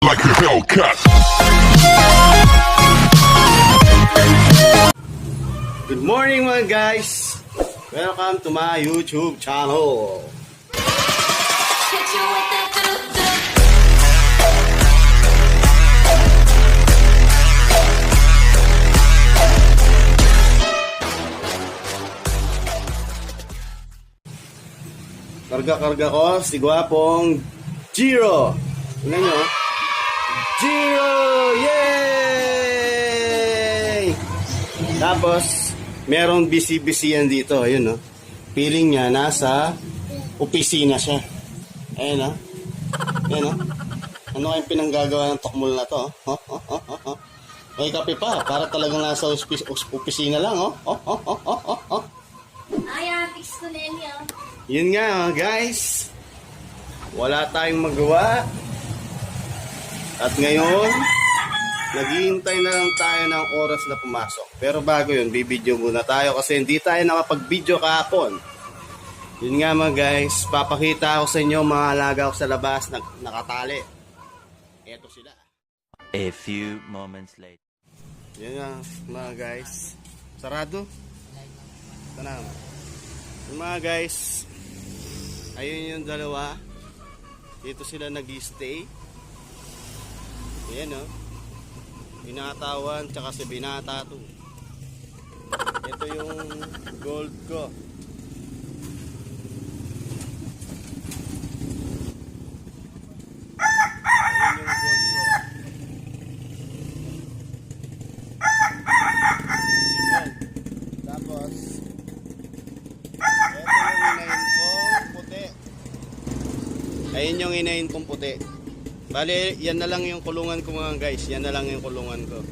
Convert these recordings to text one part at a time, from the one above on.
like a Hellcat. Good morning mga guys! Welcome to my YouTube channel. Karga-karga ko si Gwapong Jiro. Tingnan nyo. Jiro! Yay! Tapos, merong busy-busy yan dito. Ayun, no? Feeling niya nasa opisina siya. Ayun, no? Ayun, no? Ano kayong pinanggagawa ng tokmol na to? May kape pa. Para talagang nasa opisina lang, oh. Ay, fix ko na yan. Yun nga, guys. Wala tayong magawa. At ngayon, naghihintay na lang tayo ng oras na pumasok. Pero bago yun, bibidyo muna tayo kasi hindi tayo nakapag-video kahapon. Yun nga mga guys, papakita ko sa inyo mga alaga ko sa labas na nakatali. Eto sila. A few moments later. Yun nga mga guys. Sarado? Tanam. Yung mga guys, ayun yung dalawa. Dito sila nag-stay. Ayan, oh. Binatawan tsaka si Binata 2. Ito yung gold ko. Ayun yung gold ko. Ayan. Tapos ito yung inahin kong puti. Ayun yung inahin kong puti. Bale, yan na lang yung kulungan ko mga guys. Yan na lang yung kulungan ko.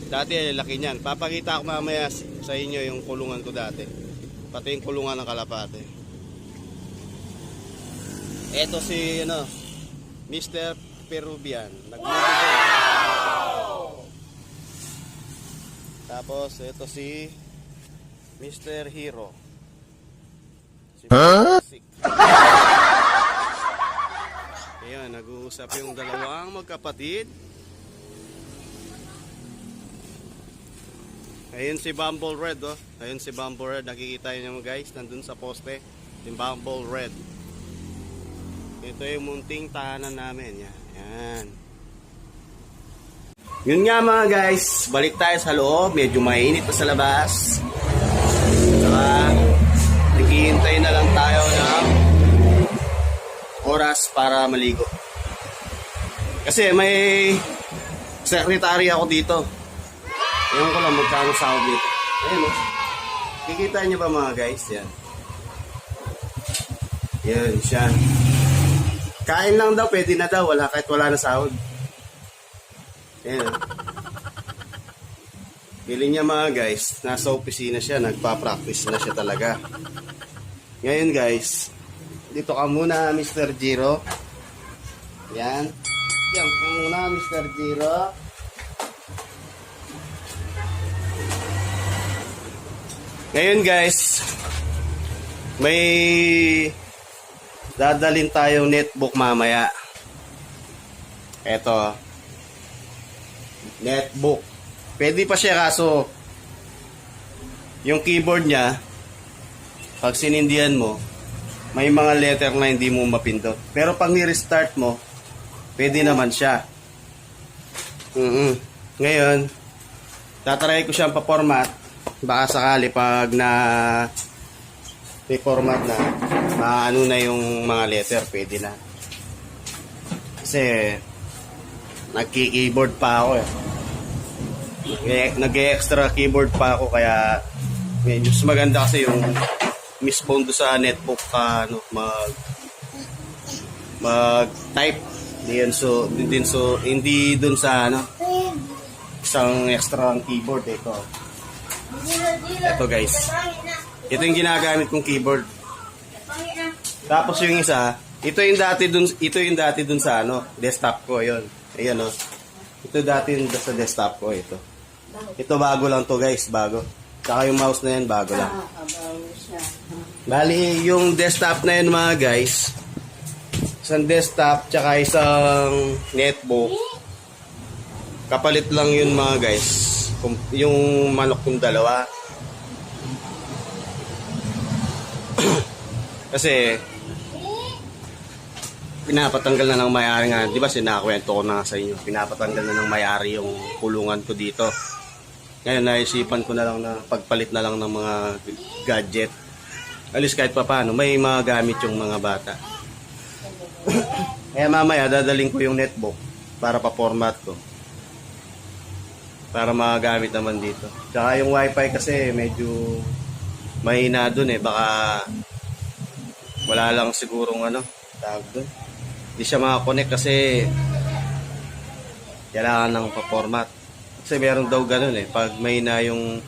Dati, laki niyan. Papakita ko mamaya sa inyo yung kulungan ko dati. Pati yung kulungan ng kalapate. Eto si, Mr. Peruvian. Nagmumuli. Tapos, eto si Mr. Hero. Si Music. Ayan, nag-uusap yung dalawang magkapatid. Ayun si Bumble Red, oh. Ayun si Bumble Red. Nakikita nyo guys, nandun sa poste. Yung Bumble Red. Ito yung munting tahanan namin. Yan. Yan. Yun nga mga guys, balik tayo sa loob. Medyo mainit pa sa labas. Saka, naghihintay na lang tayo ng oras para maligo. Kasi may secretary ako dito. Ewan ko lang magkano sahod dito. Ayun, oh. Kikita nyo ba mga guys? Yan. Yan siya. Kain lang daw, pwede na daw. Kahit wala na sahod. Ayan. Feeling niya mga guys, nasa opisina siya, nagpa-practice na siya talaga. Ngayon guys, dito ka muna Mr. Jiro. Yan. Yan ka muna Mr. Jiro. Ngayon guys, may dadalhin tayong netbook mamaya. Eto. Netbook. Pwede pa siya kaso yung keyboard niya pag sinindihan mo may mga letter na hindi mo mapindot. Pero pag ni-restart mo, pwede naman siya. Ngayon, tatry ko siyang pa-format. Baka sakali pag na-format na, maano na yung mga letter, pwede na. Kasi, nagki-keyboard pa ako eh. Nag-extra keyboard pa ako kaya medyo maganda kasi yung mismo do sa netbook ka mag-type hindi dun sa isang extra keyboard ito guys, ito yung ginagamit kong keyboard. Tapos yung isa, ito yung dati dun sa desktop ko. Ayan oh. Ito dati sa desktop ko ito bago lang to guys, bago. Saka yung mouse na yan, bago lang. Bali, yung desktop na yan mga guys, isang desktop, tsaka isang netbook. Kapalit lang yun mga guys. Yung manok kong dalawa. Kasi pinapatanggal na ng may-ari nga. Di ba sinakwento ko na sa inyo. Pinapatanggal na ng may-ari yung kulungan ko dito. Ngayon naisipan ko na lang na pagpalit na lang ng mga gadget. Alis kahit pa paano, may magagamit yung mga bata. Kaya mamaya dadaling ko yung netbook para pa-format ko. Para magagamit naman dito. Tsaka yung wifi kasi medyo mahina dun eh. Baka wala lang sigurong tawag dun. Hindi siya makakonect kasi kailangan ng pa-format. Kasi meron daw ganun eh. Pag may na yung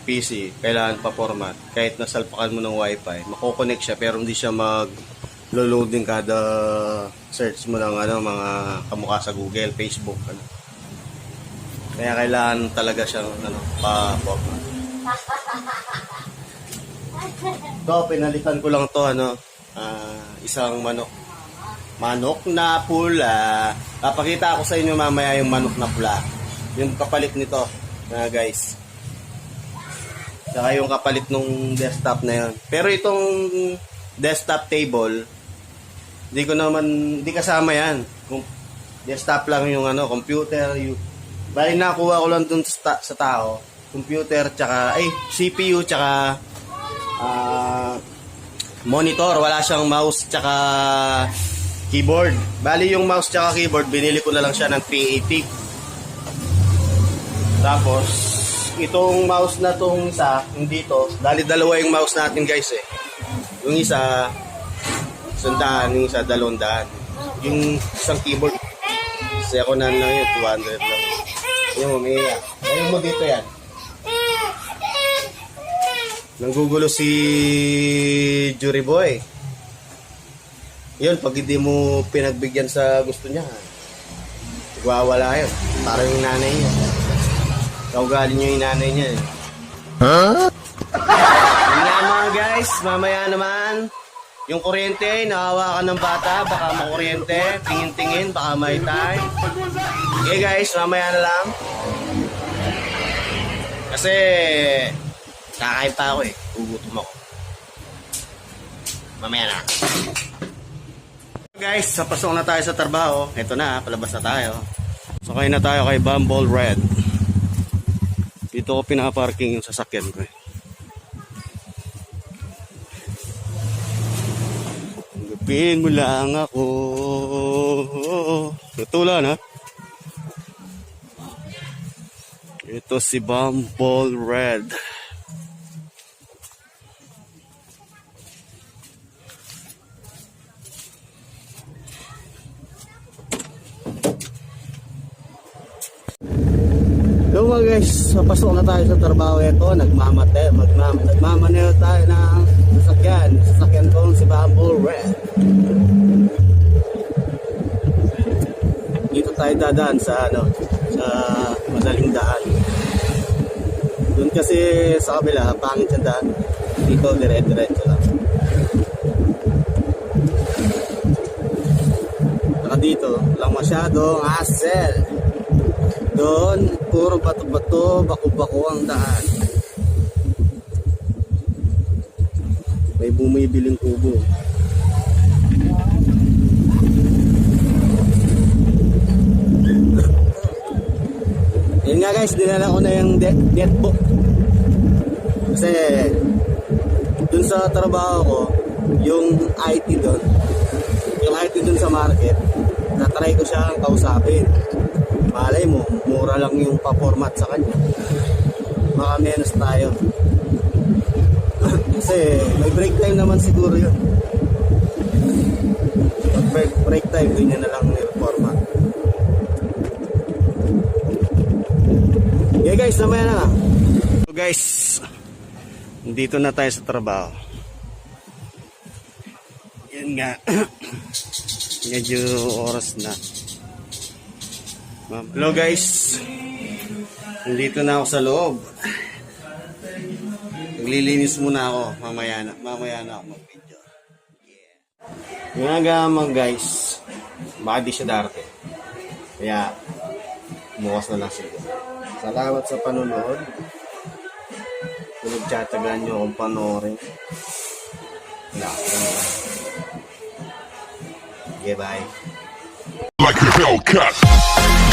PC, kailangan pa-format. Kahit nasalpakan mo ng wifi, makokonect siya pero hindi siya mag-loading kada search mo ng mga kamukha sa Google, Facebook. Kaya kailangan talaga siyang pa-format. Ito, pinalitan ko lang to isang manok na pula. Papakita ko sa inyo mamaya yung manok na pula. Yung kapalit nito, guys. Saka yung kapalit nung desktop na yun. Pero itong desktop table, hindi kasama yan. Kung desktop lang yung computer. Bali nakuha ko lang dun sa tao. Computer, tsaka, CPU, tsaka monitor. Wala siyang mouse, tsaka keyboard. Bali yung mouse tsaka keyboard, binili ko na lang siya ng 380. Tapos, itong mouse na tong isa, hindi to. Dali dalawa yung mouse natin guys eh. Yung isa, 100, yung isa, 200. Yung isang keyboard, second-hand lang yun, 200 lang. Yung umiiyak. Ayun mo dito yan. Nanggugulo si Jury Boy. Yun, pag hindi mo pinagbigyan sa gusto niya, wawala yun. Parang yung nanay niya. Kaugali niyo yung nanay niya eh. Huh? Yun nga mga guys, mamaya naman. Yung kuryente, nakahawakan ng bata, baka makuryente. Tingin-tingin, baka may time. Okay guys, mamaya na lang. Kasi kakain pa ako eh. Ugutom ako. Mamaya na. Guys, sa pasok na tayo sa trabaho. Ito na, palabas na tayo. Sakay na tayo kay Bumble Red. Dito ko pinaparking yung sasakyan ko eh. Gapin mo lang ako. Tutulan ha. Ito si Bumble Red. So mga guys, papasok na tayo sa trabaho ito. Nagmamaneho tayo ng sasakyan ko si Bumble Red. Dito tayo dadaan sa sa madaling daan. Doon kasi sa kabila, pangit sa daan. Dito dire-diretso lang. Saka dito, lang masyadong hassle. Doon, puro bato-bato, bako-bako ang daan. May bumibiling kubo. Yun nga guys, dinala ko na yung netbook. Kasi, dun sa trabaho ko, yung IT dun sa market, natry ko siyang kausapin. Malay mo, mura lang yung pa-format sa kanya. Baka menos tayo. Kasi may break time naman siguro yun. Pag break time, ganyan na lang yung format. Okay guys, namaya na lang. So guys, dito na tayo sa trabaho. Yan nga. Medyo oras na. Hello guys, nandito na ako sa loob. Naglilinis muna ako. Mamaya na ako mag-video. Yeah. Yung nagaman guys, baka di siya darating. Kaya, bukas na lang siguro. Salamat sa panonood. Kung nagtsatsagaan nyo akong panoorin. Wala. Okay, bye. Like a Hellcat.